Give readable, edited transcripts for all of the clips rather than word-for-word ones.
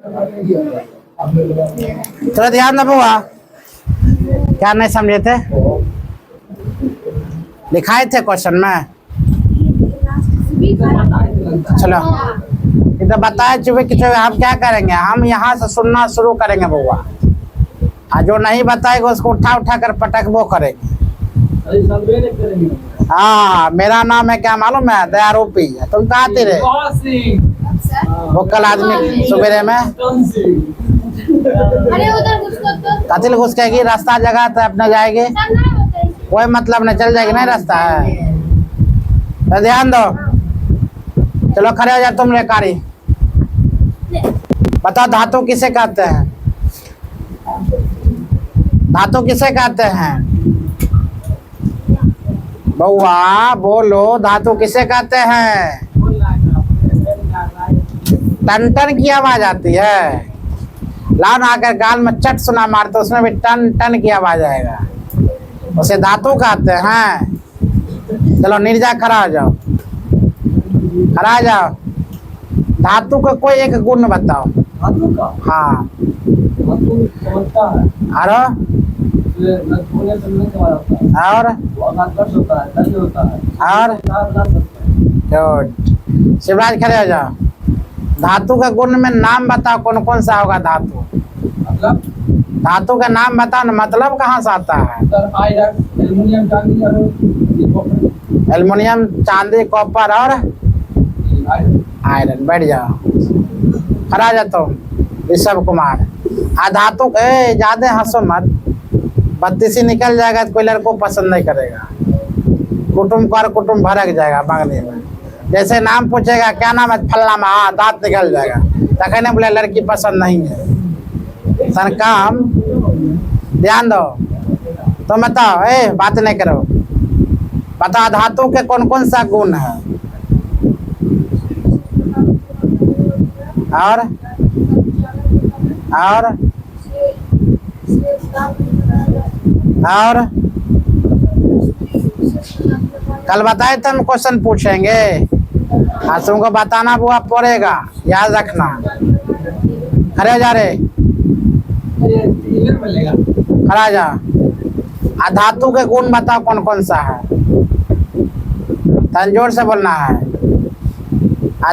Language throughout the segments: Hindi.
थोड़ा ध्यान दो बुआ, क्या नहीं समझे थे? लिखाए थे क्वेश्चन में। चलो इधर बताए चुपे कि हम क्या करेंगे, हम यहाँ से सुनना शुरू करेंगे बुआ, और जो नहीं बताएगा उसको उठा उठा कर पटकबो करेंगे। हाँ, मेरा नाम है क्या मालूम है? दयारूपी। तुम कहाँ थे रे? वो कल आदमी सवेरे में कतिल घुस के रास्ता जगह तो अपने जाएगी, कोई मतलब नहीं, चल जाएगी, नहीं रास्ता है तो ध्यान दो। चलो खड़े हो जाओ तुम रे कारी, बताओ धातु किसे कहते हैं? धातु किसे कहते हैं बउआ? बोलो, धातु किसे कहते हैं? टन टन की आवाज आती है, लाओ ना आकर गाल में चट सुना मारते, उसमें भी टन टन की आवाज आएगा, उसे धातु कहते हैं। चलो निर्जा खड़ा हो जाओ, खड़ा हो जाओ। धातु का कोई एक गुण बताओ। हाँ, और शिवराज खड़े हो जाओ। धातु का गुण में नाम बताओ, कौन कौन सा होगा धातु? धातु का नाम बताओ ना, मतलब कहाँ से आता है? एल्युमिनियम, चांदी, कॉपर और आयरन। बैठ जाओ, खड़ा जा तुम ऋषभ कुमार। धातु ज्यादा हंसो मत, बत्तीसी निकल जाएगा तो कोई लड़को पसंद नहीं करेगा, कुटुम कर कुटुम भड़क जाएगा मांगने में। जैसे नाम पूछेगा क्या नाम है, फल्ला में, हाँ दांत निकल जाएगा, तक बोले लड़की पसंद नहीं है। सर काम ध्यान दो। तो बताओ, बात नहीं करो, बताओ धातु के कौन कौन सा गुण है? और कल बताए थे हम क्वेश्चन पूछेंगे, आज तुमको बताना बुआ पड़ेगा, याद रखना। खड़े जा रे, खड़ा जा। धातु के गुण बताओ कौन कौन सा है, जोर से बोलना है।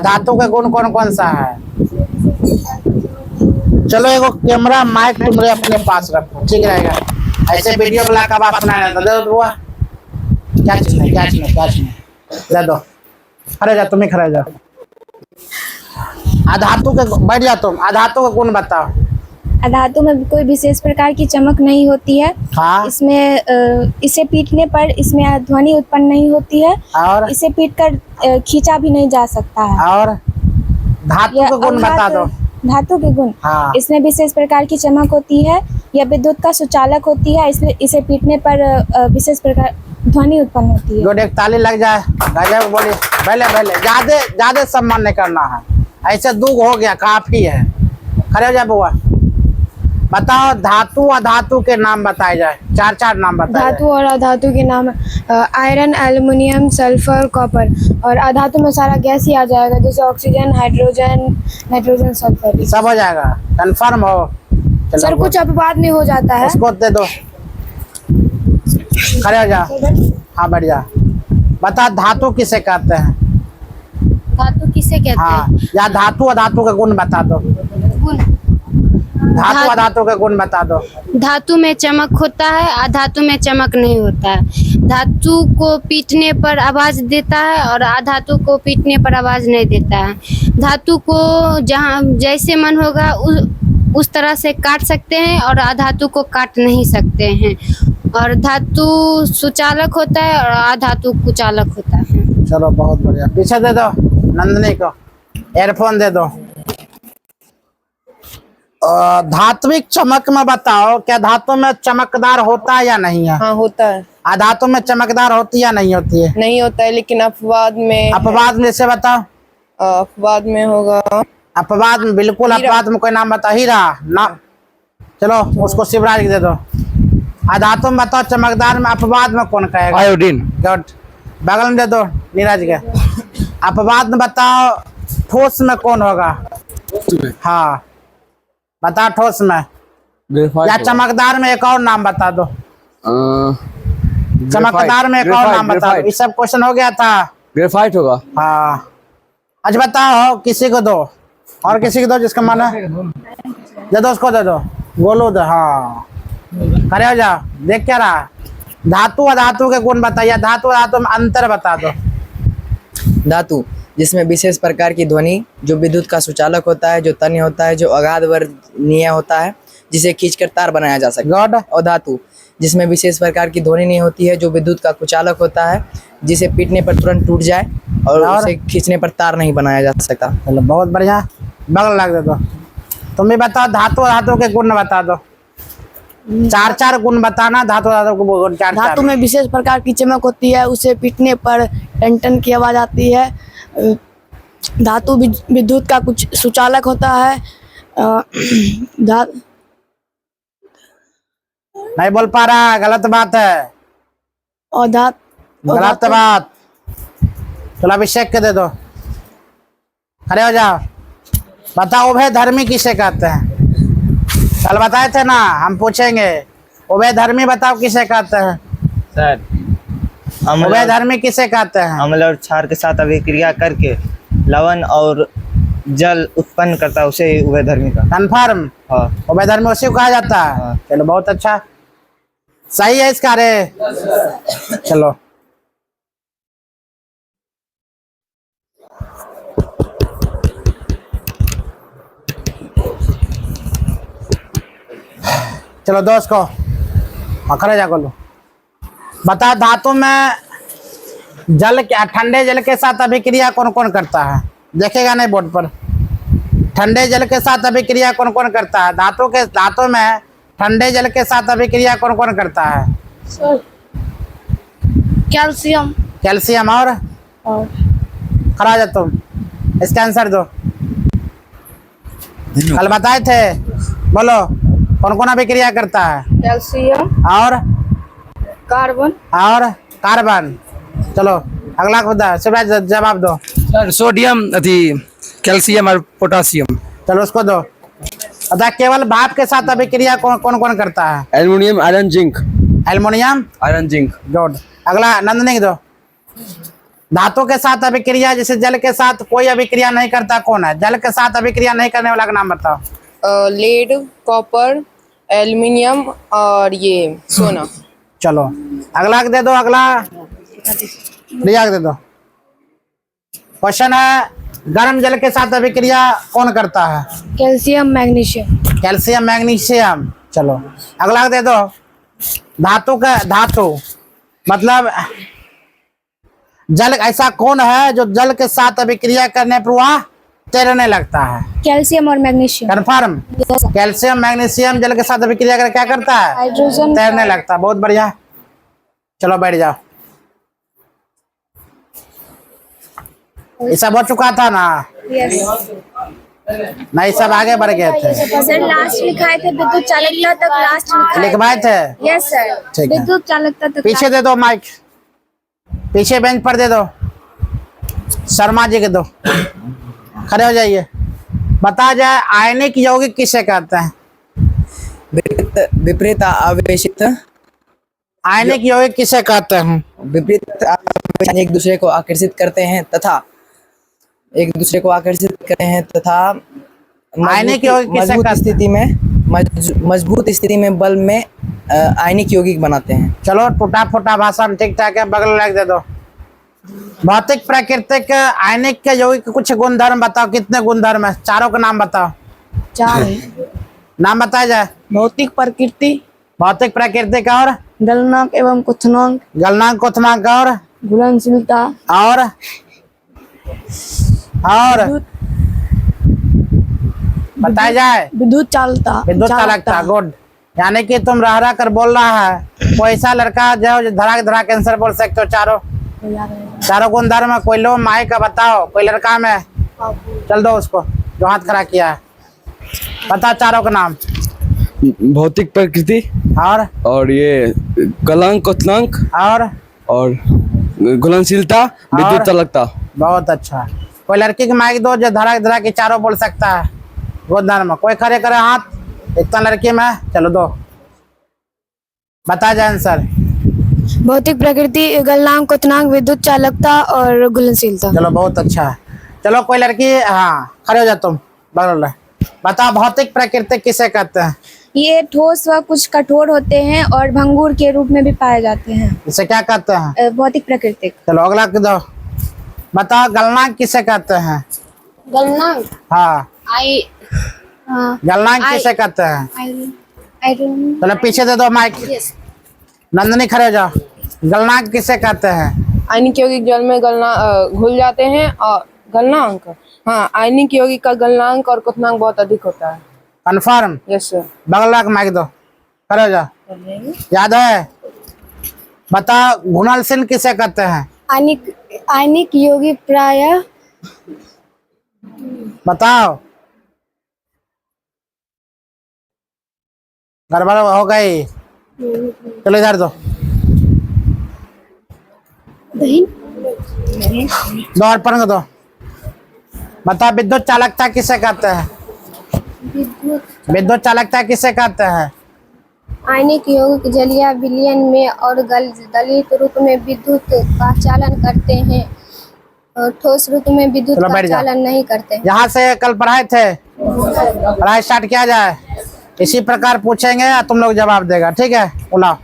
धातु के गुण कौन कौन सा है? चलो एगो कैमरा माइक तुम्हारे अपने पास रखो, ठीक रहेगा। ऐसे वीडियो बना का बात बनाया था, दे दो बुआ। क्या चीज नहीं दे दो। खड़े जा, तुम ही खड़े जाओ। धातु के बैठ जा तुम। धातु का गुण बताओ। धातु में कोई विशेष प्रकार की चमक नहीं होती है। हाँ? इसमें इसे पीटने पर इसमें ध्वनि उत्पन्न नहीं होती है, और इसे पीटकर खींचा भी नहीं जा सकता है। और धातु का गुण बता दो। धातु के गुण, हाँ। इसमें विशेष प्रकार की चमक होती है, यह विद्युत का सुचालक होती है, इसलिए इसे पीटने पर विशेष प्रकार ध्वनि उत्पन्न होती है। गोटे ताली लग जाए, गजब बोली। पहले ज्यादा सम्मान नहीं करना है, ऐसे दूग हो गया काफी है। खड़े हो जाए बुआ। बताओ धातु अधातु के नाम बताए जाए, चार नाम बताए। धातु और अधातु के नाम आयरन, एल्युमिनियम, सल्फर, कॉपर। और अधातु में सारा गैस ही आ जाएगा, जैसे ऑक्सीजन, हाइड्रोजन, नाइट्रोजन, सल्फर। सब हो जाएगा, कंफर्म हो? सर कुछ अपवाद में हो जाता है। इसको दे दो, खड़े हो जा। हाँ बैठ जा। बता धातु किसे कहते हैं? धातु किसे कहते हैं? या धातु अधातु के गुण बता दो। धातु अधातु के गुण बता दो। धातु में चमक होता है, अधातु में चमक नहीं होता है। धातु को पीटने पर आवाज देता है और अधातु को पीटने पर आवाज नहीं देता है। धातु को जहाँ जैसे मन होगा उस तरह से काट सकते हैं और अधातु को काट नहीं सकते हैं। और धातु सुचालक होता है और अधातु कुचालक होता है। चलो बहुत बढ़िया। पीछे दे दो नंदनी को, एयरफोन दे दो। धात्विक चमक में बताओ, क्या धातु में चमकदार होता है या नहीं है? हाँ होता है। अधातु में चमकदार होती है या नहीं होती है? नहीं होता है, लेकिन अपवाद में। अपवाद में से बताओ। अपवाद में होगा। अपवाद में बिल्कुल अपवाद में कोई नाम बताओ। हीरा ना, चलो उसको शिवराज दे दो। अधातु में बताओ चमकदार में, अपवाद में कौन कहेगा? आयोडीन। गुड, बगल में दे दो नीरज के। अपवाद में बताओ ठोस में कौन होगा? हाँ बता ठोस में। या चमकदार में एक और नाम बता दो। चमकदार में एक और नाम बता दो। ये सब क्वेश्चन हो गया था। ग्रेफाइट होगा। हाँ अच्छा बताओ, किसी को दो और किसी को दो जिसका मन है, दे दो उसको, दे दो गोलू दो। हाँ खड़े हो जाओ। देख क्या रहा, धातु अधातु के गुण बताइए, धातु अधातु में अंतर बता दो। धातु जिसमें विशेष प्रकार की ध्वनि, जो विद्युत का सुचालक होता है, जो तन्य होता है, जो अगाध वर्णीय होता है, जिसे खींचकर तार बनाया जा सकता है। गॉड। और धातु जिसमें विशेष प्रकार की ध्वनि नहीं होती है, जो विद्युत का कुचालक होता है, जिसे पीटने पर तुरंत टूट जाए और उसे खींचने पर तार नहीं बनाया जा सकता। चलो बहुत बढ़िया, बगल लग दे दो। तुम भी बताओ, धातु धातु के गुण बता दो। चार चार गुण बताना, धातु धातु के गुण चार चार। धातु में विशेष प्रकार की चमक होती है, उसे पीटने पर टन टन की आवाज आती है। धातु विद्युत का कुछ सुचालक होता है। नहीं बोल पा रहा, गलत बात है, और गलत बात। चलो अभिषेक के दे दो। खड़े हो जाओ। बताओ उभय धर्मी किसे कहते हैं? कल बताए थे ना, हम पूछेंगे। उभय धर्मी बताओ किसे कहते हैं? सर उभय धर्मी किसे कहते हैं? अम्ल और क्षार के साथ अभिक्रिया करके लवण और जल उत्पन्न करता है, उसे उभयधर्मी का। कन्फर्म? हाँ। उभयधर्मी उसी को कहा जाता है। हाँ। चलो बहुत अच्छा, सही है इसका रे। चलो चलो दोस्त को खड़े जा लो। बता धातु में जल के ठंडे जल के साथ अभिक्रिया कौन कौन करता है? देखेगा नहीं बोर्ड पर। ठंडे जल के साथ अभिक्रिया कौन कौन करता है? धातु में ठंडे जल के साथ अभिक्रिया कौन कौन करता है? कैल्शियम। कैल्शियम और खड़ा जा तुम, इसका आंसर दो। कल बताए थे, बोलो कौन कौन अभिक्रिया करता है? कैल्शियम और कार्बन। चलो अगला बता, शिवराज जवाब दो। सर सोडियम कैल्शियम और पोटासियम। चलो उसको दो। बता केवल भाप के साथ अभिक्रिया कौन कौन करता है? Aluminium iron zinc. Aluminium iron zinc. Good. अगला नंदनी को दो। धातु के साथ अभिक्रिया, जैसे जल के साथ कोई अभिक्रिया नहीं करता, कौन है? जल के साथ अभिक्रिया नहीं करने वाला का नाम बताओ। लेड, कॉपर, एल्युमिनियम और ये सोना। चलो अगला दे दो। अगला रिया दे दो। क्वेश्चन है, गर्म जल के साथ अभिक्रिया कौन करता है? Calcium magnesium. Calcium magnesium. चलो अगला दे दो। धातु मतलब जल ऐसा कौन है जो जल के साथ अभिक्रिया करने पर वह तैरने लगता है? कैल्शियम और मैग्नीशियम। कन्फर्म? कैल्शियम मैग्नीशियम जल के साथ अभिक्रिया कर क्या करता है? हाइड्रोजन तैरने लगता है। बहुत बढ़िया, चलो बैठ जाओ। ये सब हो चुका था ना? नहीं, सब आगे बढ़ गए थे। सर लास्ट लिखाए थे विद्युत चालकता तक, लास्ट लिखवाए थे? यस सर, ठीक है। विद्युत चालकता तक। पीछे दे दो माइक, पीछे बेंच पर दे दो। शर्मा जी के दो। खड़े हो जाइए। बता जाए आयनिक यौगिक किसे कहते हैं? विपरीत आवेशित। आयनिक यौगिक किसे कहते हैं? विपरीत आवेश एक दूसरे को आकर्षित करते हैं तथा आयनिक यौगिक किसे कहते हैं? मजबूत स्थिति में बल में आयनिक यौगिक बनाते हैं। चलो टूटा फूटा भाषण ठीक ठाक है, बगल लग दे दो। भौतिक प्राकृतिक आयनिक के यौगिक के कुछ गुणधर्म बताओ। कितने गुणधर्म है? चारों का नाम बताओ। 4 नाम बताया जाए। भौतिक प्रकृति, भौतिक प्राकृतिक और गलनांक एवं क्वथनांक, गलनांक क्वथनांक और घुलनशीलता और बताया जाए। विद्युत चालकता। गुड। यानी कि तुम रह कर बोल रहा है, कोई ऐसा लड़का जो धड़ाक आंसर बोल सकते हो। चारों गुणधर्म कोई लो माइक का बताओ, कोई लड़का में चल दो उसको जो हाथ खड़ा किया है। बताओ चारों का नाम। भौतिक प्रकृति और ये गलनांक क्वथनांक और घुलनशीलता, विद्युत चालकता। बहुत अच्छा। कोई लड़की की माइक दो जो धड़ाक के चारों बोल सकता है। गोदान में। कोई खड़े करे हाथ, इतना लड़की में, चलो दो। बता जाए आंसर। भौतिक प्रकृति, गलनांक, क्वथनांक, विद्युत चालकता और घुलनशीलता। चलो बहुत अच्छा है। चलो कोई लड़की, हाँ खड़े हो जा तुम, बगल में। बताओ भौतिक प्रकृति किसे कहते हैं? ये ठोस व कुछ कठोर होते हैं और भंगुर के रूप में भी पाए जाते हैं। इसे क्या कहते हैं? भौतिक प्रकृति। चलो अगला दो। बताओ गलनांक किसे कहते हैं? गलनांक हाँ आई गलनांक किसे कहते हैं? चलो पीछे दे दो माइक। नंदनी खड़े हो जाओ। गलनांक किसे कहते हैं? आयनिक यौगिक जल में घुल जाते हैं। और गलनांक, हाँ, आयनिक यौगिक का गलनांक और क्वथनांक बहुत अधिक होता है। कन्फर्म? Yes sir. बगल का माइक दो, खड़े हो जाओ। याद है? बताओ घुलनशील किसे कहते हैं? आयनिक यौगिक प्रायः, बताओ। गड़बड़ हो गई, चलो इधर दो। दो और पढ़ दो। बताओ विद्युत चालकता किसे कहते हैं? विद्युत चालकता किसे कहते हैं? आयनिक यौगिक जलीय विलयन में और गलित रूप में विद्युत का चालन करते हैं और ठोस रूप में विद्युत चलो का बैठ जाओ। चालन नहीं करते। यहाँ से कल पढ़ाए थे, पढ़ाई स्टार्ट किया जाए। इसी प्रकार पूछेंगे, तुम लोग जवाब देगा, ठीक है? बुलाओ,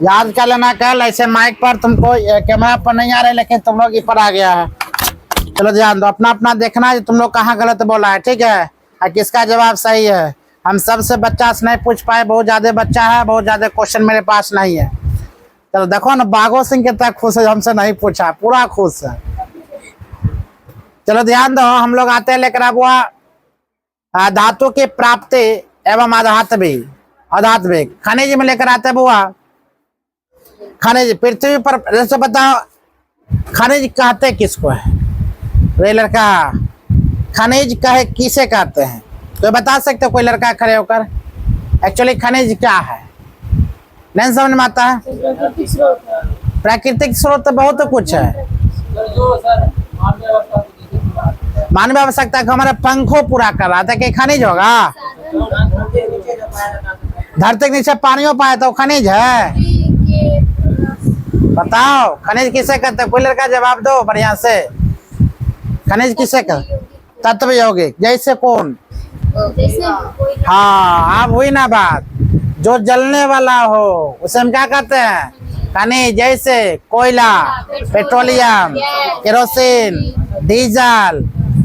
याद कर लेना। कल ऐसे माइक पर तुमको कैमरा पर नहीं आ रहे, लेकिन तुम लोग पर आ गया है। चलो ध्यान दो, अपना अपना देखना है तुम लोग कहाँ गलत बोला है, ठीक है? और किसका जवाब सही है। हम सबसे बच्चा से नहीं पूछ पाए, बहुत ज्यादा बच्चा है, बहुत ज्यादा क्वेश्चन मेरे पास नहीं है। चलो देखो ना, बागो सिंह कितना खुश है, हमसे नहीं पूछा, पूरा खुश है। चलो ध्यान दो, हम लोग आते हैं लेकर अब वह धातु की प्राप्ति एवं आध्यात्मिक खनिज में लेकर आते हैं बुआ। खनिज पृथ्वी पर, जैसे बताओ खनिज कहते किसको है? रे लड़का, खनिज कहे किसे कहते हैं? तो बता सकते हो कोई लड़का खड़े होकर? एक्चुअली खनिज क्या है? नहीं समझ में आता है? प्राकृतिक स्रोत तो बहुत कुछ है। मानवीय आवश्यकता को हमारे पंखों पूरा कर रहा था, कि खनिज होगा? धरती के नीचे पानियों पाया तो खनिज है? बताओ खनिज किसे कहते हैं? कोई लड़का जवाब दो बढ़िया से। खनिज किसे कहते? तत्व यौगिक। जैसे कौन? हाँ, अब हुई ना बात। जो जलने वाला हो उसे हम क्या कहते हैं? खनिज। जैसे कोयला, पेट्रोलियम, केरोसिन, डीजल,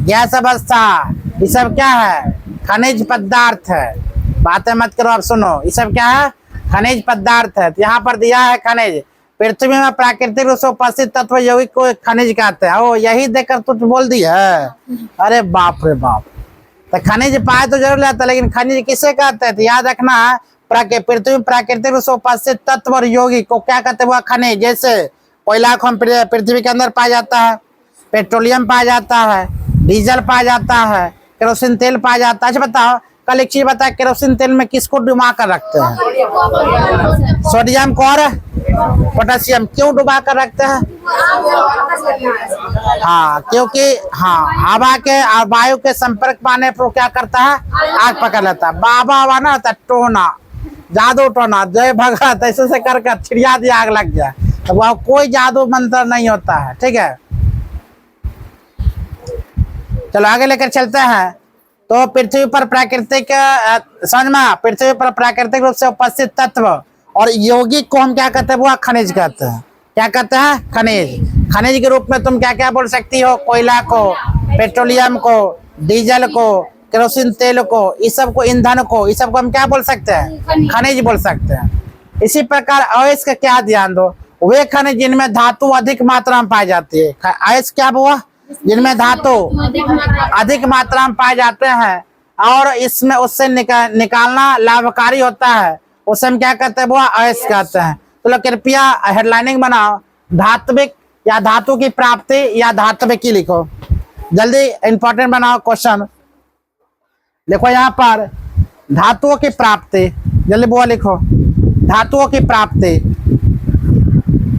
गैस अवस्था, ये सब क्या है? खनिज पदार्थ है। बातें मत करो, अब सुनो, ये सब क्या है? खनिज पदार्थ है। तो यहाँ पर दिया है खनिज। पृथ्वी में प्राकृतिक रूप से उपस्थित तत्व यौगिक को खनिज कहते हैं। ओ यही देखकर तू बोल दी है? अरे बाप रे बाप। तो खनिज पाए तो जरूर लेता, लेकिन खनिज किसे कहते हैं? तो याद रखना, पृथ्वी में प्राकृतिक रूप से उपस्थित तत्व और यौगिक को क्या कहते हैं? वह खनिज। जैसे कोयला को हम पृथ्वी के अंदर पाया जाता है, पेट्रोलियम पाया जाता है, डीजल पाया जाता है, केरोसिन तेल पाया जाता है। अच्छा बताओ, कल एक चीज बता, केरोसिन तेल में किसको डुबा कर रखते हैं? सोडियम को और पोटेशियम। क्यों डुबा कर रखते हैं? हाँ, क्योंकि हाँ, हवा के वायु के संपर्क पाने पर क्या करता है? आग पकड़ लेता है। बाबा वाह ना होता टोना, जादू टोना, जय भगत, ऐसे से कर छिड़िया दिया, आग लग गया। तो वह कोई जादू मंत्र नहीं होता है, ठीक है? चलो आगे लेकर चलते हैं। तो पृथ्वी पर प्राकृतिक, समझ में, पृथ्वी पर प्राकृतिक रूप से उपस्थित तत्व और यौगिक को हम क्या कहते हैं? वो खनिज कहते हैं। क्या कहते हैं? खनिज। खनिज के रूप में तुम क्या क्या बोल सकती हो? कोयला को, पेट्रोलियम को, डीजल को, केरोसिन तेल को, इस सब को, ईंधन को, इस सब को हम क्या बोल सकते हैं? खनिज बोल सकते हैं। इसी प्रकार अयस्क का क्या ध्यान दो, वे खनिज जिनमें धातु अधिक मात्रा में पाई जाती है। अयस्क क्या हुआ? जिनमें धातु अधिक मात्रा में पाए जाते हैं और इसमें उससे निकालना लाभकारी होता है, उसे हम क्या कहते हैं? वो अयस्क कहते हैं। तो लोग कृपया हेडलाइनिंग बनाओ, धात्विक या धातु की प्राप्ति या धात्विकी लिखो। जल्दी इंपॉर्टेंट बनाओ क्वेश्चन। लिखो यहाँ पर धातुओं की प्राप्ति, जल्दी वो लिखो। धातुओं की प्राप्ति,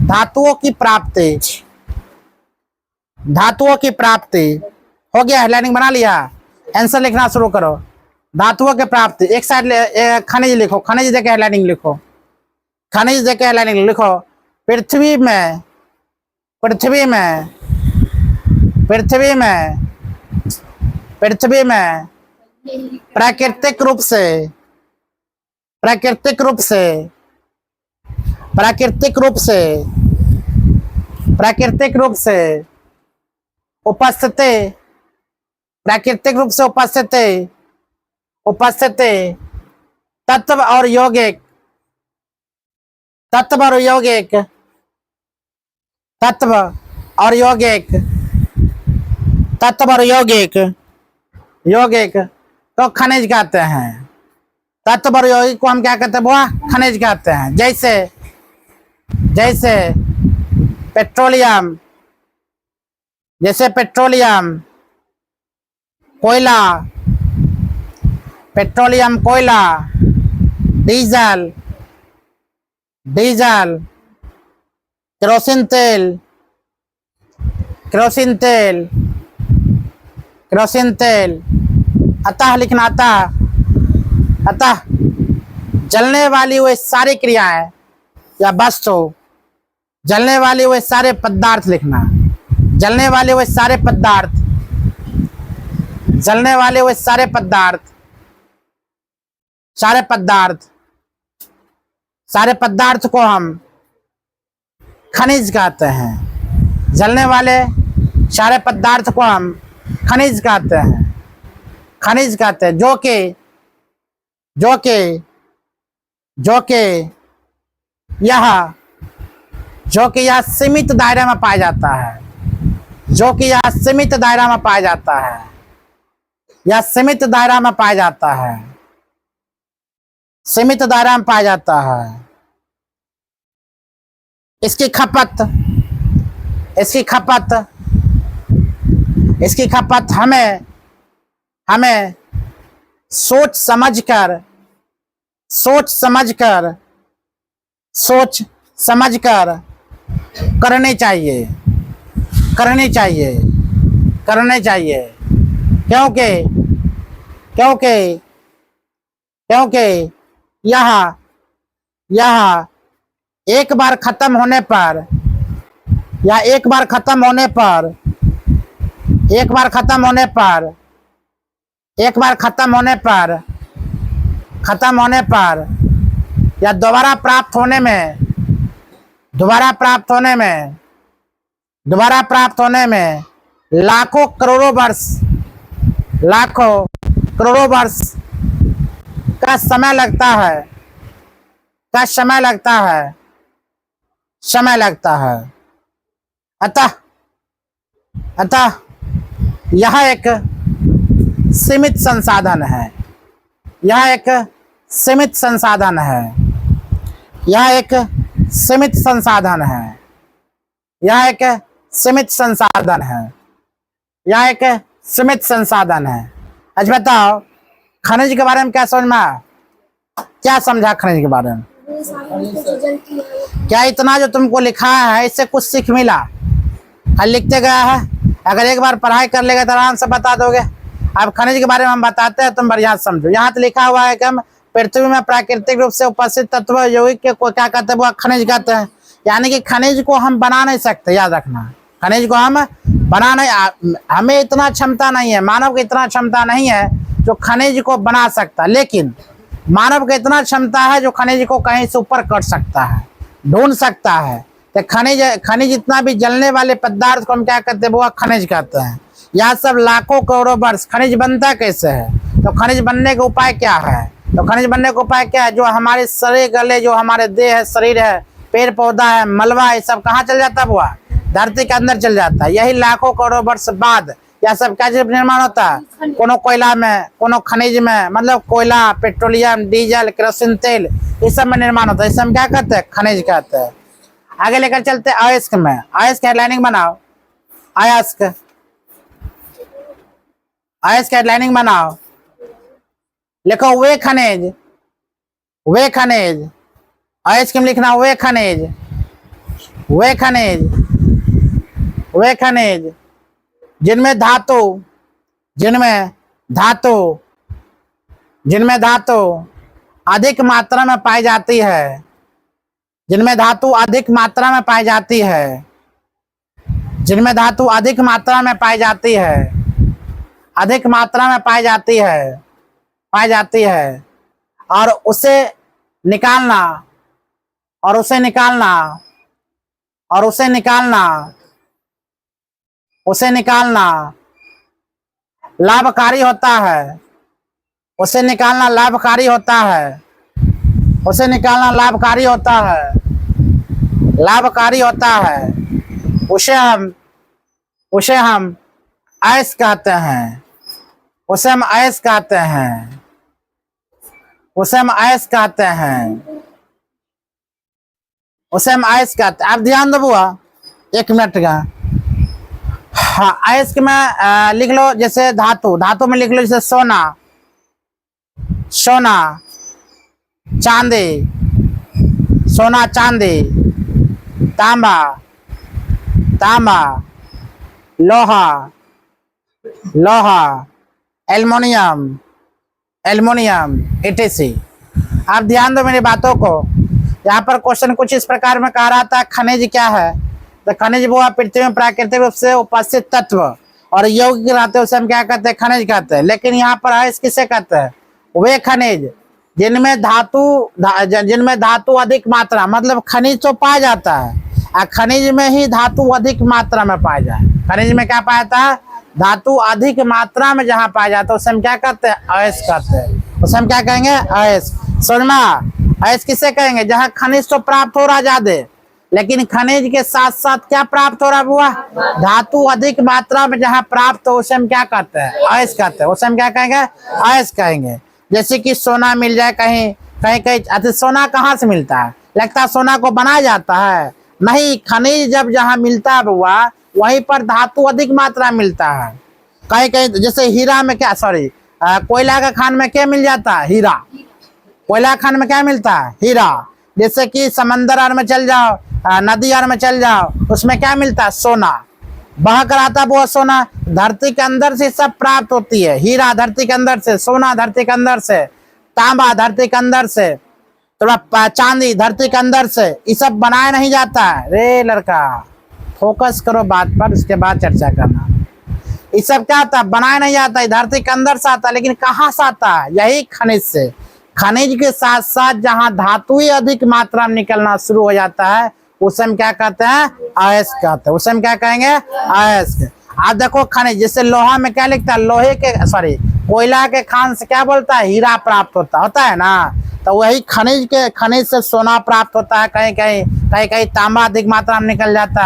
धातुओं की प्राप्ति, धातुओं की प्राप्ति हो गया, हेडलाइनिंग बना लिया, आंसर लिखना शुरू करो। धातुओं के प्राप्ति, एक साइड खनिज लिखो, खनिज देके हेडलाइनिंग लिखो, खनिज देके हेडलाइनिंग लिखो। पृथ्वी में, पृथ्वी में, पृथ्वी में, पृथ्वी में प्राकृतिक रूप से, प्राकृतिक रूप से, प्राकृतिक रूप से, प्राकृतिक रूप से उपस्थित, प्राकृतिक रूप से उपस्थित, उपस्थित तत्व और यौगिक, तत्व और यौगिक, तत्व और यौगिक, तत्व और यौगिक, यौगिक तो खनिज कहते हैं। तत्व और यौगिक को हम क्या कहते हैं बुआ? खनिज कहते हैं। जैसे जैसे पेट्रोलियम, जैसे पेट्रोलियम, कोयला, पेट्रोलियम कोयला, डीजल, डीजल, केरोसिन तेल, केरोसिन तेल, केरोसिन तेल। अतः लिखना, अतः, अतः जलने वाली वे सारी क्रियाएं या वस्तु, जलने वाले वे सारे पदार्थ लिखना, जलने वाले वे सारे पदार्थ, जलने वाले वे सारे पदार्थ, सारे पदार्थ, सारे पदार्थ को हम खनिज कहते हैं। जलने वाले सारे पदार्थ को हम खनिज कहते हैं, खनिज कहते हैं। जो कि जो कि जो कि यह जो कि यह सीमित दायरे में पाया जाता है, जो कि यह सीमित दायरा में पाया जाता है, यह सीमित दायरा में पाया जाता है, सीमित दायरा में पाया जाता है। इसकी खपत, इसकी खपत, इसकी खपत हमें हमें सोच समझकर, सोच समझकर, सोच समझकर करनी चाहिए, करनी चाहिए, करनी चाहिए। क्योंकि क्योंकि क्योंकि यह यह एक बार खत्म होने पर, या एक बार खत्म होने पर, एक बार खत्म होने पर, एक बार खत्म होने पर, खत्म होने पर, या दोबारा प्राप्त होने में, दोबारा प्राप्त होने में, दोबारा प्राप्त होने में लाखों करोड़ों वर्ष, लाखों करोड़ों वर्ष का समय लगता है, का समय लगता है, समय लगता है। अतः अतः यह एक सीमित संसाधन है, यह एक सीमित संसाधन है, यह एक सीमित संसाधन है, यह एक सीमित संसाधन है, यह एक सीमित संसाधन है। अच्छा बताओ खनिज के बारे में क्या समझ में आया? क्या समझा खनिज के बारे में? क्या इतना जो तुमको लिखा है इससे कुछ सीख मिला? खाली लिखते गया है? अगर एक बार पढ़ाई कर लेगा तो आराम से बता दोगे। अब खनिज के बारे में हम बताते हैं, तुम बढ़िया समझो। यहाँ तो लिखा हुआ है कि हम पृथ्वी में प्राकृतिक रूप से उपस्थित तत्व यौगिक के को क्या कहते हैं? वो खनिज कहते हैं। यानी कि खनिज को हम बना नहीं सकते, याद रखना। खनिज को हम बना नहीं, हमें इतना क्षमता नहीं है, मानव की इतना क्षमता नहीं है जो खनिज को बना सकता। लेकिन मानव की इतना क्षमता है जो खनिज को कहीं से ऊपर कर सकता है, ढूंढ सकता है। तो खनिज, खनिज इतना भी जलने वाले पदार्थ को हम क्या कहते हैं? वो खनिज कहते हैं। यह सब लाखों करोड़ों वर्ष खनिज बनता कैसे है? तो खनिज बनने का उपाय क्या है? तो खनिज बनने का उपाय क्या है? जो हमारे शरीर गले, जो हमारे देह है, शरीर है, पेड़ पौधा है, मलबा, ये सब कहाँ चल जाता है? बुआ धरती के अंदर चल जाता है। यही लाखों करोड़ों वर्ष बाद यह सब क्या चीज निर्माण होता है? कोनो कोयला में, कोनो खनिज में, मतलब कोयला, पेट्रोलियम, डीजल, केरोसिन तेल, इस सब में निर्माण होता है। इसे हम क्या कहते हैं? खनिज कहते हैं। आगे लेकर चलते अयस्क में। अयस्क हेडलाइनिंग बनाओ, अयस्क, अयस्क हेडलाइनिंग बनाओ। लिखो वे खनिज, वे खनिज, अयस्क में लिखना वे खनिज, वे खनिज, वे खनिज जिनमें धातु, जिनमें धातु अधिक मात्रा में पाई जाती है, जिनमें धातु अधिक मात्रा में पाई जाती है, जिनमें धातु अधिक मात्रा में पाई जाती है, अधिक मात्रा में पाई जाती है और उसे निकालना लाभकारी होता है, उसे निकालना लाभकारी होता है, उसे हम ऐश कहते हैं, आप ध्यान दो बुआ, 1 मिनट का। हाँ, ऐश में लिख लो जैसे धातु में लिख लो जैसे सोना चांदी, तांबा, लोहा, एल्युमिनियम etc। आप ध्यान दो मेरी बातों को। यहाँ पर क्वेश्चन कुछ इस प्रकार में कह रहा था, खनिज क्या है? तो खनिज वो पृथ्वी में प्राकृतिक रूप से उपस्थित तत्व और यौगिक रहते हैं, उसे हम क्या कहते हैं? खनिज कहते हैं। लेकिन यहाँ पर अयस्क किसे कहते हैं? वे खनिज जिनमें धातु अधिक मात्रा, मतलब खनिज तो पाया जाता है, खनिज में ही धातु अधिक मात्रा में पाया जाए। खनिज में क्या पाया जाता है? धातु अधिक मात्रा में जहाँ पाया जाता है उसे हम क्या कहते हैं? अयस्क कहते हैं। उसे हम क्या कहेंगे? अयस्क। समझना, अयस्क किसे कहेंगे? जहाँ खनिज तो प्राप्त हो रहा ज्यादा, लेकिन खनिज के साथ साथ क्या प्राप्त हो रहा हुआ? धातु अधिक मात्रा में जहाँ प्राप्त हो उसे हम क्या कहते हैं? अयस्क कहते हैं। उसे हम क्या कहेंगे? अयस्क कहेंगे। जैसे कि सोना मिल जाए कहीं, अच्छा सोना कहाँ से मिलता है? लगता है सोना को बनाया जाता है? नहीं, खनिज जब जहाँ मिलता है बुआ, वहीं पर धातु अधिक मात्रा मिलता है। कहीं जैसे हीरा में क्या, कोयला का खान में क्या मिल जाता है? हीरा। कोयला खान में क्या मिलता है? हीरा। जैसे कि समंदर आर में चल जाओ, नदी आर में चल जाओ, उसमें क्या मिलता है? सोना। बह कर आता वो सोना धरती के अंदर से सब प्राप्त होती है। हीरा धरती के अंदर से, सोना धरती के अंदर से, तांबा धरती के अंदर से, थोड़ा चांदी धरती के अंदर से, ये सब बनाया नहीं जाता है। रे लड़का, फोकस करो बात पर, उसके बाद चर्चा करना। ये सब क्या आता है? बनाया नहीं जाता है, धरती के अंदर से आता है। लेकिन कहाँ से आता है? यही खनिज से। खनिज के साथ साथ जहाँ धातु ही अधिक मात्रा में निकलना शुरू हो जाता है उसे हम क्या कहते हैं? अयस्क कहते हैं। उसे हम क्या कहेंगे? अयस्क। आप देखो खनिज, जैसे लोहा में क्या लिखता है? कोयला के खान से क्या बोलता है? हीरा प्राप्त होता है ना। तो वही खनिज से सोना प्राप्त होता है। कहीं तांबा अधिक मात्रा में निकल जाता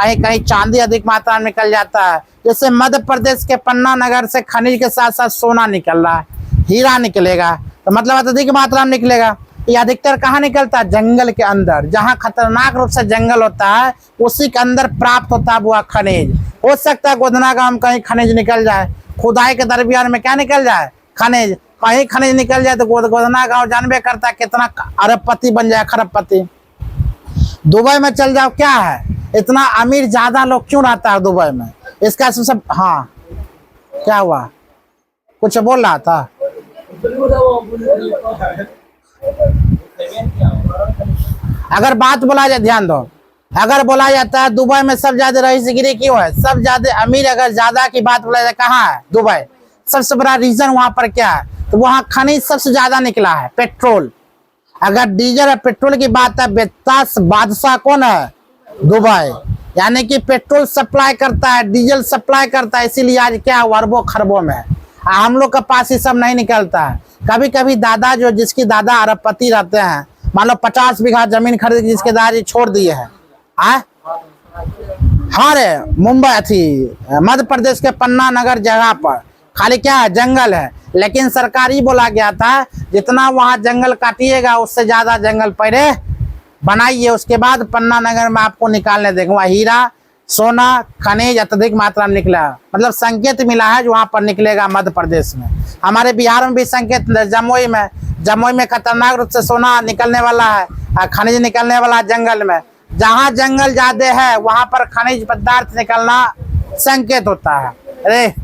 है, कहीं चांदी अधिक मात्रा में निकल जाता है। जैसे मध्य प्रदेश के पन्ना नगर से खनिज के साथ साथ सोना निकल रहा है, हीरा निकलेगा, तो मतलब अधिक मात्रा में निकलेगा। ये अधिकतर कहाँ निकलता है? जंगल के अंदर, जहाँ खतरनाक रूप से जंगल होता है उसी के अंदर प्राप्त होता है वो खनिज। हो सकता है गोधना गांव में कहीं खनिज निकल जाए, खुदाई के दरमियान में क्या निकल जाए? खनिज। कहीं खनिज निकल जाए तो गोधना गांव जानबे करता है कितना अरबपति बन जाए, खरबपति। दुबई में चल जाओ, क्या है? इतना अमीर ज्यादा लोग क्यों रहता है दुबई में? इसका सब। हाँ, क्या हुआ? कुछ बोल रहा था? अगर बात बोला जाए, ध्यान दो, अगर बोला जाता है दुबई में सब ज्यादा रईसगिरी क्यों है, सब ज्यादा अमीर, अगर ज्यादा की बात बोला जाए कहाँ है? दुबई। सबसे बड़ा रीजन वहां पर क्या है? तो वहां खनिज सबसे ज्यादा निकला है, पेट्रोल। अगर डीजल और पेट्रोल की बात है, बेतास बादशाह कौन है? दुबई। यानी कि पेट्रोल सप्लाई करता है, डीजल सप्लाई करता है, इसीलिए आज क्या अरबों खरबों में। हम लोग के पास ये सब नहीं निकलता है। कभी कभी दादा, जो जिसकी दादा अरबपति रहते हैं, मान लो 50 बीघा जमीन खरीद के जिसके दादा छोड़ दिए हैं, हाँ रे, मुंबई मध्य प्रदेश के पन्ना नगर जगह पर खाली क्या है? जंगल है। लेकिन सरकारी बोला गया था जितना वहां जंगल काटिएगा उससे ज्यादा जंगल पहले बनाइए, उसके बाद पन्ना नगर में आपको निकालने देंगे। वहाँ हीरा, सोना, खनिज अत्यधिक मात्रा में निकला, मतलब संकेत मिला है जो वहां पर निकलेगा मध्य प्रदेश में। हमारे बिहार में भी संकेत, जमुई में खतरनाक रूप से सोना निकलने वाला है, खनिज निकलने वाला है जंगल में। जहाँ जंगल ज्यादा है वहां पर खनिज पदार्थ निकलना संकेत होता है। अरे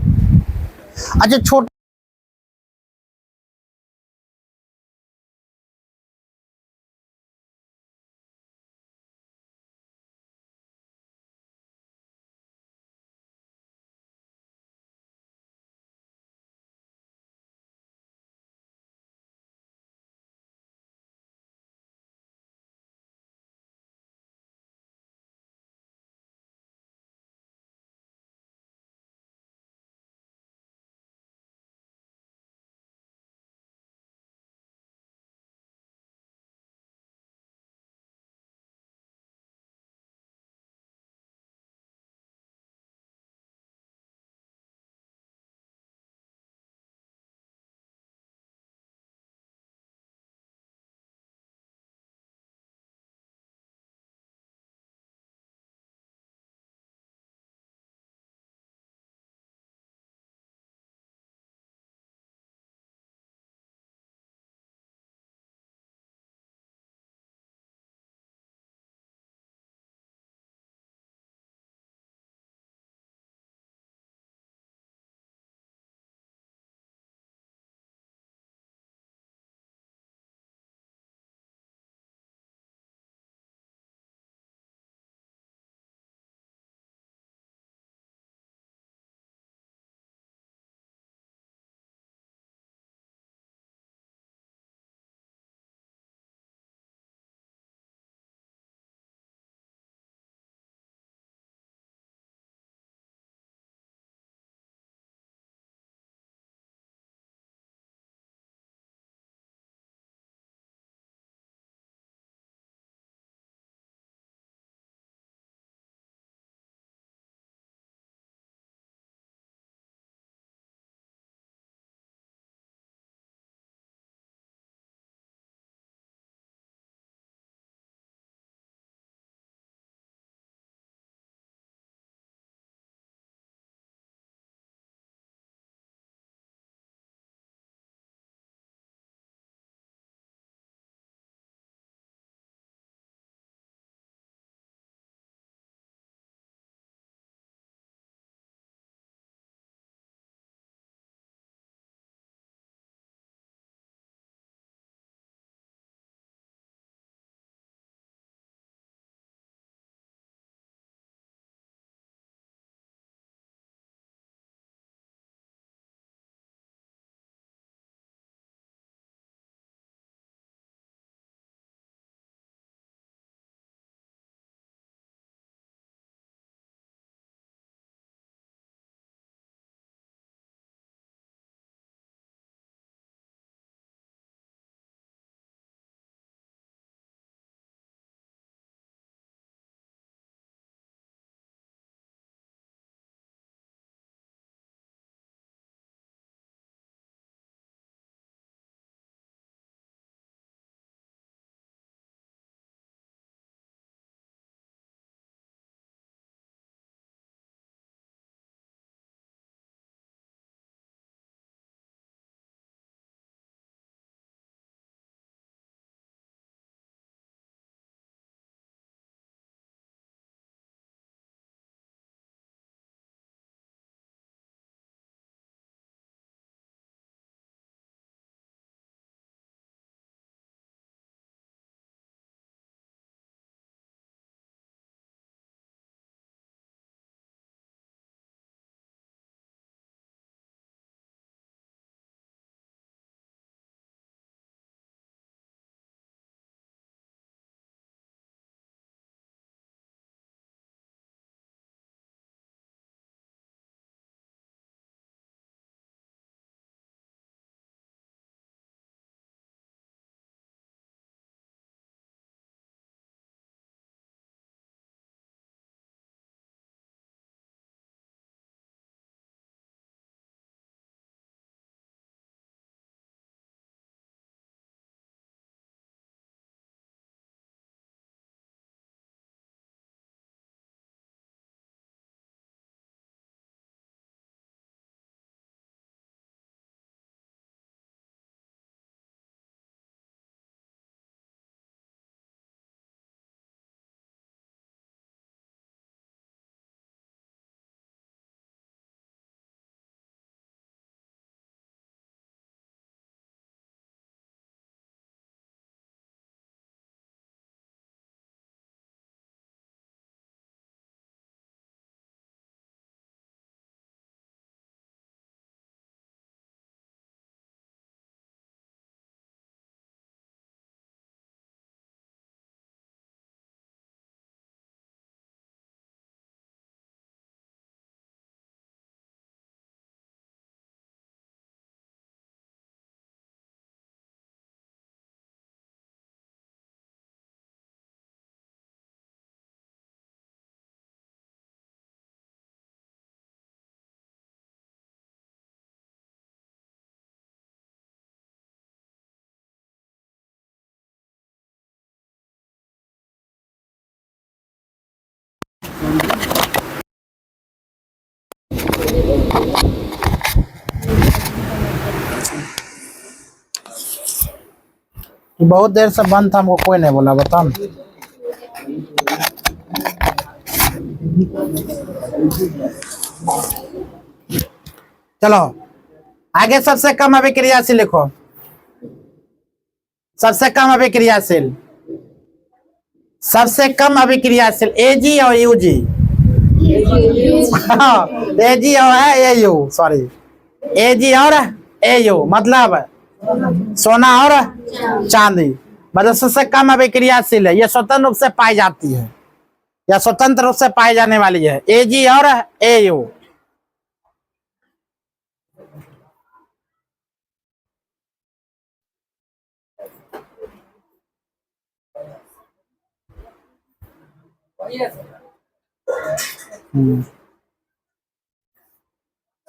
अच्छा छोटा बहुत देर से बंद था, हमको कोई नहीं बोला, बताओ ना। चलो आगे, सबसे कम अभिक्रियाशील लिखो। सबसे कम अभिक्रियाशील, सबसे कम अभिक्रियाशील एजी और यूजी। एजी और है एयू, सॉरी, एजी और एयू मतलब सोना और चांदी, मतलब सबसे कम अभिक्रियाशील है। यह स्वतंत्र रूप से पाई जाती है, या स्वतंत्र रूप से पाई जाने वाली है, एजी और एयू।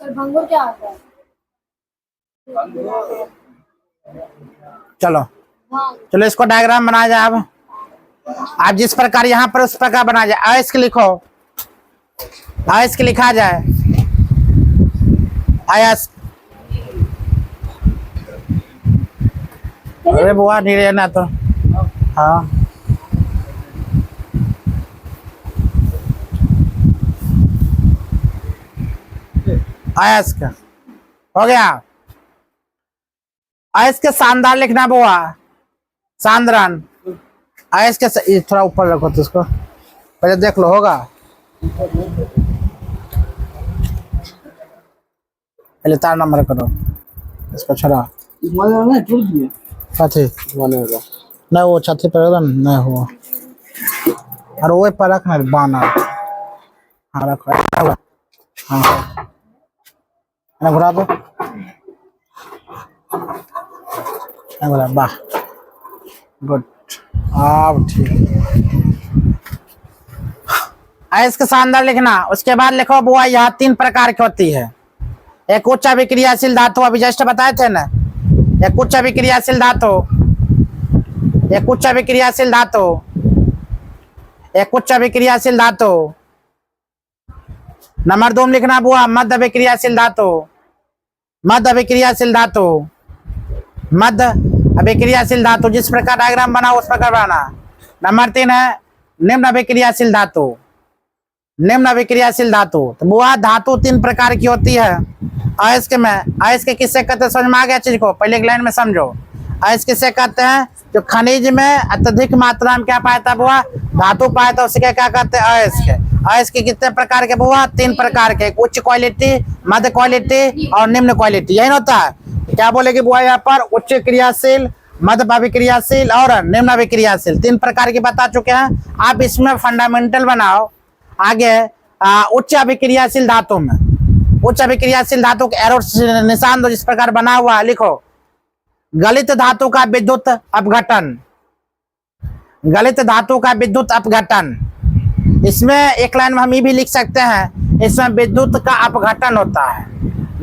भंगुर क्या होता है? चलो चलो इसको डायग्राम बनाया जाए। अब आप जिस प्रकार यहाँ पर उस प्रकार बनाया जाए। अयस्क लिखो, अयस्क लिखा जाए, अयस्क। अरे बुआ नहीं रहना तो, हाँ अयस्क हो गया। अयस्क शानदार लिखना बुआ, सांद्रन। अयस्क थोड़ा ऊपर रखो तो इसको पहले देख लो, होगा पहले तार नंबर करो इसको, छोड़ा छाती नहीं, वो छाती पर नहीं हुआ, और वो पर रखना बाना। हाँ रखो, हाँ घुरा दो, वाह गुड। अब ठीक, अयस्क शानदार लिखना। उसके बाद लिखो बुआ, यह 3 प्रकार की होती है। एक उच्च अभिक्रियाशील धातु, अभी जस्ट बताए थे ना, एक उच्च अभिक्रियाशील धातु, एक उच्च अभिक्रियाशील धातु, एक उच्च अभिक्रियाशील धातु। नंबर 2 में लिखना बुआ, मध्य अभिक्रियाशील धातु, मध्य अभिक्रियाशील धातु, मध्य अभिक्रियाशील धातु। जिस प्रकार डायग्राम बना उस प्रकार बनाना। नंबर 3 है निम्न अभिक्रियाशील धातु, निम्न अभिक्रियाशील धातु। तो बुआ धातु 3 प्रकार की होती है। अयस्क में, अयस्क किससे कहते हैं, समझ में आ गया चीज को, पहले एक लाइन में समझो। अयस्क किससे कहते हैं, जो खनिज में अत्यधिक मात्रा में क्या पाया था बुआ, धातु पाया था, उसे क्या कहते हैं, अयस्क। अयस्क कितने प्रकार के बुआ, 3 प्रकार के, उच्च क्वालिटी, मध्य क्वालिटी और निम्न क्वालिटी, यही होता है। क्या बोलेगी बुआ यहाँ पर, उच्च क्रियाशील, मध्य अभिक्रियाशील और निम्न अभिक्रियाशील, 3 प्रकार की बता चुके हैं। आप इसमें फंडामेंटल बनाओ। आगे उच्च अभिक्रियाशील धातु में, उच्च अभिक्रियाशील धातु के एरो निशान दो, जिस प्रकार बना हुआ लिखो। गलित धातु का विद्युत अपघटन, गलित धातु का विद्युत अपघटन। इसमें एक लाइन में हम ये भी लिख सकते हैं, इसमें विद्युत का अपघटन होता है।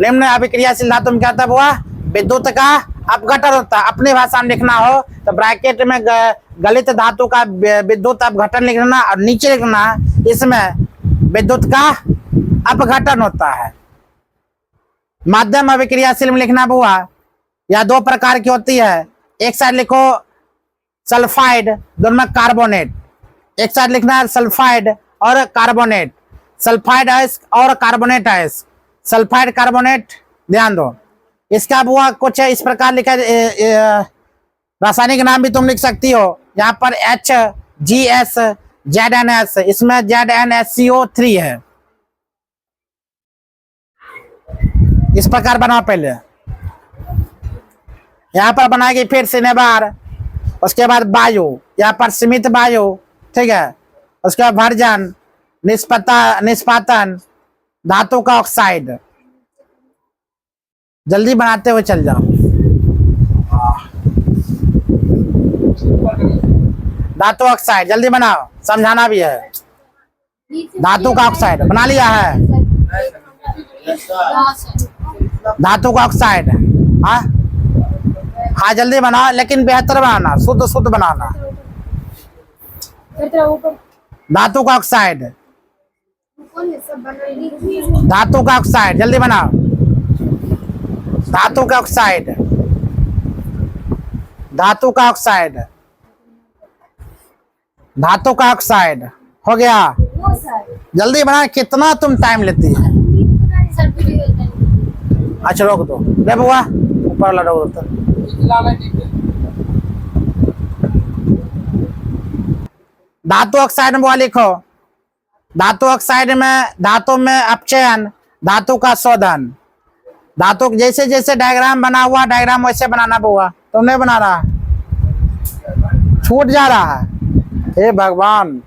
निम्न अभिक्रियाशील धातु में क्या होता है बुआ, विद्युत का अपघटन होता है। अपनी भाषा में लिखना हो तो ब्रैकेट में गलित धातु का विद्युत अपघटन लिखना, और नीचे लिखना इसमें विद्युत का अपघटन होता है। माध्यम अभिक्रियाशील में लिखना बुआ, यह 2 प्रकार की होती है। एक साइड लिखो सल्फाइड, दोनों में कार्बोनेट। एक साइड लिखना है सल्फाइड और कार्बोनेट, सल्फाइड अयस्क और कार्बोनेट अयस्क, सल्फाइड कार्बोनेट। ध्यान दो, इसका बुआ कुछ इस प्रकार लिखा है, रासायनिक नाम भी तुम लिख सकती हो। यहाँ पर HGS ZNS, इसमें ZnSCO3 है। इस प्रकार बनाओ पहले, यहाँ पर बनाएगी, फिर सिनेबार, उसके बाद वायु, यहाँ पर सीमित वायु, ठीक है। उसके बाद भर्जन, निष्पातन, धातु का ऑक्साइड। जल्दी बनाते हुए चल जाओ। धातु ऑक्साइड जल्दी बनाओ, समझाना भी है। धातु का ऑक्साइड बना लिया है, धातु का ऑक्साइड। हाँ हाँ जल्दी बनाओ, लेकिन बेहतर बनाना, शुद्ध शुद्ध बनाना। धातु का ऑक्साइड, धातु का ऑक्साइड, जल्दी बनाओ। धातु का ऑक्साइड, धातु का ऑक्साइड, धातु का ऑक्साइड हो गया। जल्दी बना, कितना तुम टाइम लेती है। अच्छा रोक दो, दे बुआ ऊपर वाला रोक दो। धातु ऑक्साइड में बुआ लिखो। धातु ऑक्साइड में धातु में अपचयन, धातु का शोधन। धातु जैसे जैसे डायग्राम बना हुआ डायग्राम वैसे बनाना बुआ, तुम नहीं बना रहा, छूट जा रहा है। हे भगवान,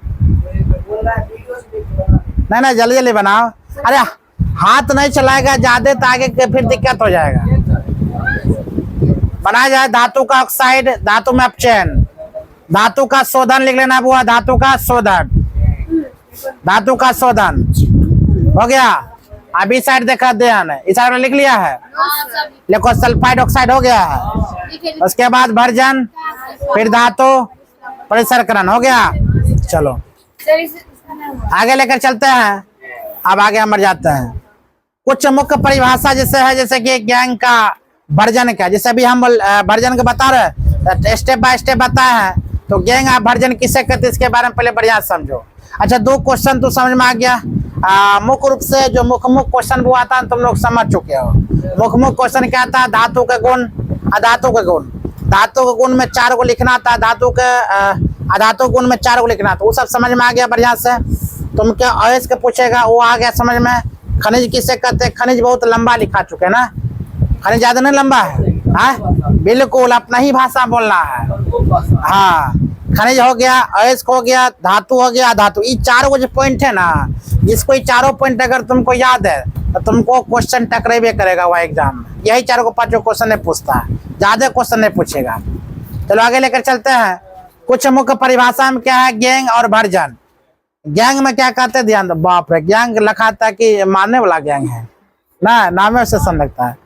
नहीं नहीं जल्दी जल्दी बनाओ। अरे हाथ नहीं चलाएगा ज्यादा तो आगे के फिर दिक्कत हो जाएगा। बनाया जाए धातु का ऑक्साइड, धातु में अपचयन, धातु का शोधन लिख लेना बुआ, धातु का शोधन, धातु का शोधन हो गया। अभी साइड देखा ध्यान, इस साइड में लिख लिया है, लिखो सल्फाइड ऑक्साइड हो गया है। उसके बाद भर्जन, फिर धातु परिसरकरण हो गया। चलो आगे लेकर चलते हैं। अब आगे हम बढ़ जाते हैं। कुछ मुख्य परिभाषा जैसे है, जैसे कि गैंग का, भर्जन का, जैसे अभी हम भर्जन का बता रहे, स्टेप बाय स्टेप बताए हैं। तो गैंग आप भर्जन किसे कहते हैं इसके बारे में पहले बढ़िया समझो। अच्छा, दो क्वेश्चन तो समझ में आ गया। मुख्य रूप से जो मुख्य क्वेश्चन वो आता है तुम लोग समझ चुके हो। मुख्य क्वेश्चन क्या आता है, धातु के गुण, अधातु के गुण। धातु के गुण में 4 को लिखना था, धातु के अधातु गुण में 4 को लिखना था। वो सब समझ में आ गया बढ़िया से। तुम क्या अयस्क के पूछेगा वो आ गया समझ में। खनिज किसे कहते हैं, खनिज बहुत लंबा लिखा चुके हैं ना, खनिज ज्यादा नहीं लंबा है। बिल्कुल अपना ही भाषा बोलना है। हाँ, खनिज हो गया, अयस्क हो गया, धातु हो गया, धातु। ये 4 जो पॉइंट है ना, जिसको ये 4 पॉइंट अगर तुमको याद है तो तुमको क्वेश्चन टकरेबे करेगा वह एग्जाम में। यही 4 को 5 क्वेश्चन नहीं पूछता है, ज्यादा क्वेश्चन नहीं पूछेगा। चलो आगे लेकर चलते हैं। कुछ मुख्य परिभाषा में क्या है, गैंग और भर्जन। गैंग में क्या कहते हैं, ध्यान दो। बाप रे, गैंग लिखा था कि मारने वाला गैंग है ना, नामे से सन लगता है।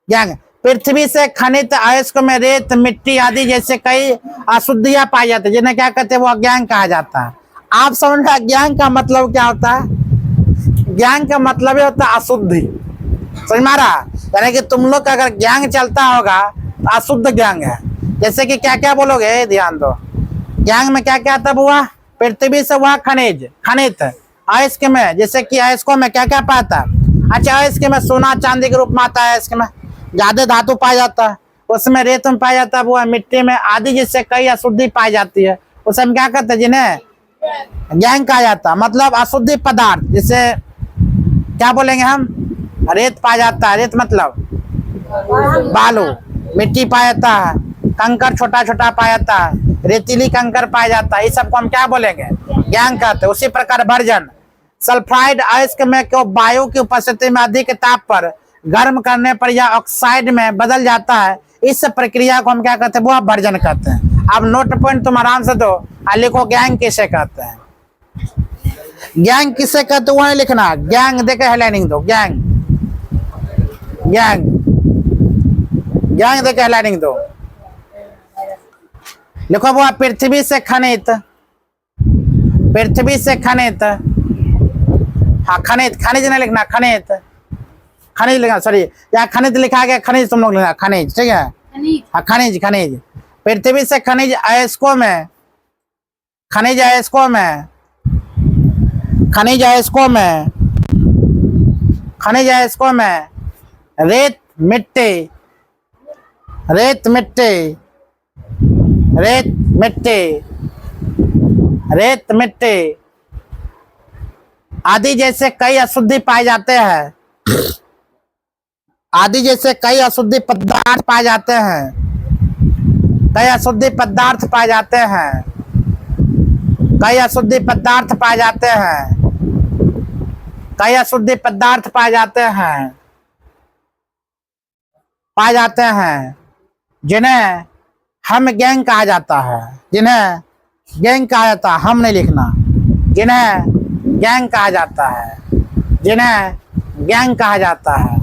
गैंग पृथ्वी से खनित अयस्क में रेत, मिट्टी आदि जैसे कई अशुद्धियां पाई जाती है, जिन्हें क्या कहते हैं, वो गैंग कहा जाता है। आप समझ में, गैंग का मतलब क्या होता है? गैंग का मतलब ये होता है अशुद्धि। समझ मारा? यानी कि तुम लोग का अगर गैंग चलता होगा तो अशुद्ध गैंग है। जैसे कि क्या क्या बोलोगे, ध्यान दो। गैंग में क्या क्या आता हुआ, पृथ्वी से वह खनिज, खनित अयस्क में, जैसे कि अयस्कों में क्या क्या पाता है। अच्छा, अयस्क में सोना चांदी के रूप में आता है, अयस्क में ज्यादा धातु पाया जाता है, उसमें रेत में पाया जाता है, वो मिट्टी में आदि जिससे कई अशुद्धि पाई जाती है, उसे हम क्या कहते हैं, जिन्हें गैंग कहा जाता है। मतलब अशुद्धि पदार्थ, जैसे क्या बोलेंगे हम, रेत पाया जाता है, रेत मतलब बालू, मिट्टी पाया जाता है, कंकर छोटा छोटा पाया जाता है, रेतीली कंकर पाया जाता है, इस सबको हम क्या बोलेंगे, गैंग कहते हैं। उसी प्रकार भर्जन, सल्फाइड अयस्क में क्यों वायु की उपस्थिति में अधिक ताप पर गर्म करने पर यह ऑक्साइड में बदल जाता है, इस प्रक्रिया को हम क्या कहते हैं, वो भर्जन कहते हैं। अब नोट पॉइंट तुम आराम से दो, लिखो गैंग किसे कहते हैं। गैंग किसे कहते हैं वही लिखना, गैंग देकर हेडलाइनिंग दो, गैंग, गैंग, गैंग देकर हेडलाइनिंग दो। लिखो वो पृथ्वी से खनित, पृथ्वी से खनित, हाँ खनित, खनिज नहीं लिखना, खनित, खनिज लिखना, सॉरी यहाँ खनिज लिखा गया, खनिज तुम लोग लिखना, खनिज, ठीक है। हाँ खनिज, खनिज, पृथ्वी से खनिज अयस्कों में, खनिज अयस्कों में, खनिज अयस्कों में, खनिज अयस्कों में रेत मिट्टी, रेत मिट्टी, रेत मिट्टी, रेत मिट्टी आदि जैसे कई अशुद्धि पाए जाते हैं, आदि जैसे कई अशुद्धि पदार्थ पाए जाते हैं, कई अशुद्धि पदार्थ पाए जाते हैं, कई अशुद्धि पदार्थ पाए जाते हैं, कई अशुद्धि पदार्थ पाए जाते हैं, पाए जाते हैं, जिन्हें हम गैंग कहा जाता है, जिन्हें गैंग कहा जाता है, हम नहीं लिखना, जिन्हें गैंग कहा जाता है, जिन्हें गैंग कहा जाता है,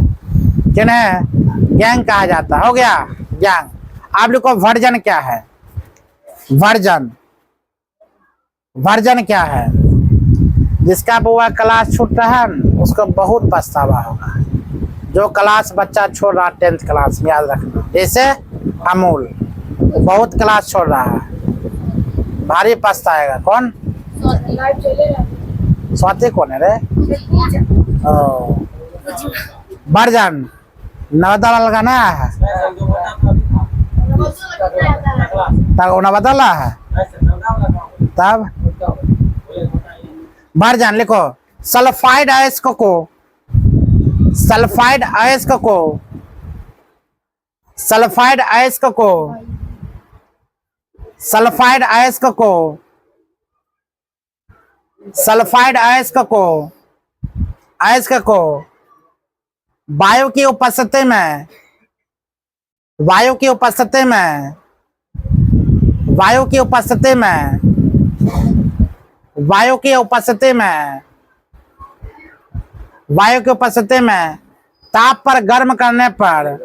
जिन्हें गैंग कहा जाता है। हो गया गैंग। आप लिखो भर्जन क्या है, भर्जन, भर्जन क्या है। जिसका बुआ क्लास छूट रहा है न, उसको बहुत पछतावा होगा। जो क्लास बच्चा छोड़ रहा 10th क्लास में, याद रखना। जैसे अमूल बहुत क्लास छोड़ रहा है, भारी पछताएगा। कौन? स्वाति कौन है रे? ओ बरजान नवदा लगाना है तब नवदा है तब बरजान लिखो। सल्फाइड अयस्क को, सल्फाइड अयस्क को, सल्फाइड अयस्क को, सल्फाइड अयस्क को, सल्फाइड अयस्क को, अयस्क को वायु की उपस्थिति में, वायु की उपस्थिति में, वायु की उपस्थिति में, वायु की उपस्थिति में, वायु की उपस्थिति में ताप पर गर्म करने पर,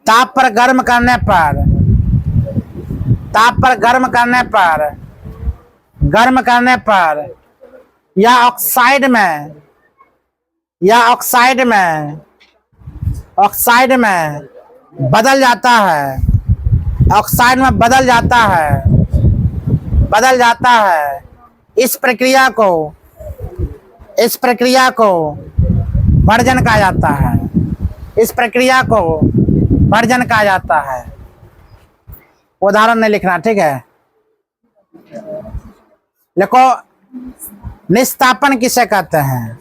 ताप पर गर्म करने पर, ताप पर गर्म करने पर, गर्म करने पर या ऑक्साइड में, या ऑक्साइड में, ऑक्साइड में बदल जाता है, ऑक्साइड में बदल जाता है, बदल जाता है। इस प्रक्रिया को, इस प्रक्रिया को वर्जन कहा जाता है, इस प्रक्रिया को वर्जन कहा जाता है। उदाहरण नहीं लिखना, ठीक है? लिखो, निस्तापन किसे कहते हैं?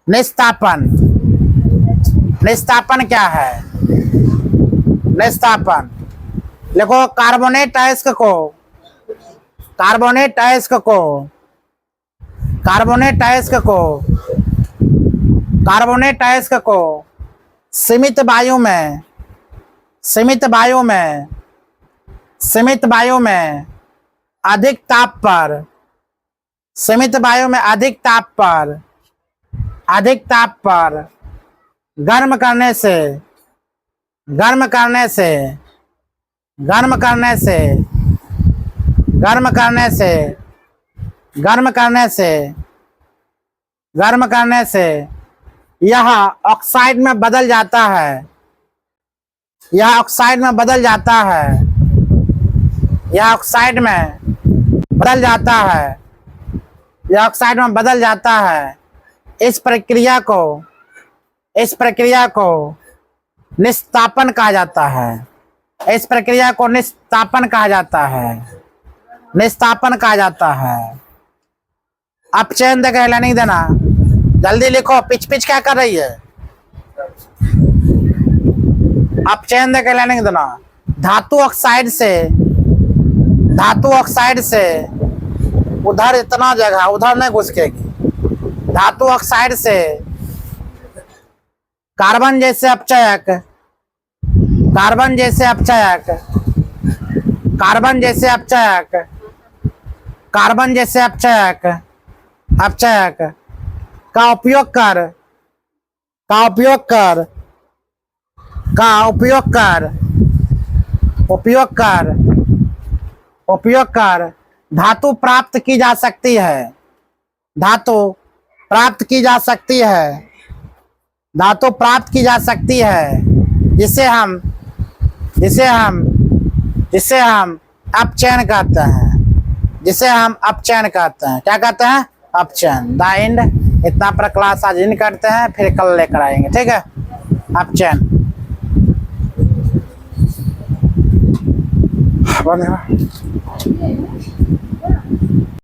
निस्तापन, निस्तापन क्या है? निस्तापन लिखो। कार्बोनेट अयस्क को, कार्बोनेट अयस्क को, कार्बोनेट अयस्क को, कार्बोनेट अयस्क को सीमित वायु में, सीमित वायु में, सीमित वायु में अधिक ताप पर, सीमित वायु में अधिक ताप पर, अधिक ताप पर गर्म करने से, गर्म करने से, गर्म करने से, गर्म करने से, गर्म करने से, गर्म करने से यह ऑक्साइड में बदल जाता है, यह ऑक्साइड में बदल जाता है, यह ऑक्साइड में बदल जाता है, यह ऑक्साइड में बदल जाता है। इस प्रक्रिया को, इस प्रक्रिया को निस्तापन कहा जाता है, इस प्रक्रिया को निस्तापन कहा जाता है, निस्तापन कहा जाता है। अपचयन देख नहीं देना, जल्दी लिखो। पिच पिच क्या कर रही है? अपचयन देख नहीं देना। धातु ऑक्साइड से, धातु ऑक्साइड से उधर इतना जगह, उधर नहीं घुसकेगी। धातु ऑक्साइड से कार्बन जैसे अपचयक, कार्बन जैसे अपचयक, कार्बन जैसे अपचयक, कार्बन जैसे अपचयक, अपचयक का उपयोग कर, का उपयोग कर, का उपयोग कर, उपयोग कर, उपयोग कर धातु प्राप्त की जा सकती है, धातु प्राप्त की जा सकती है, धातु प्राप्त की जा सकती है, जिसे हम, जिसे हम, जिसे हम अपचयन कहते हैं, जिसे हम अपचयन कहते हैं। क्या कहते हैं? अपचयन। The end. इतना पर क्लास आज इन करते हैं, फिर कल लेकर आएंगे, ठीक है? अपचयन बंद।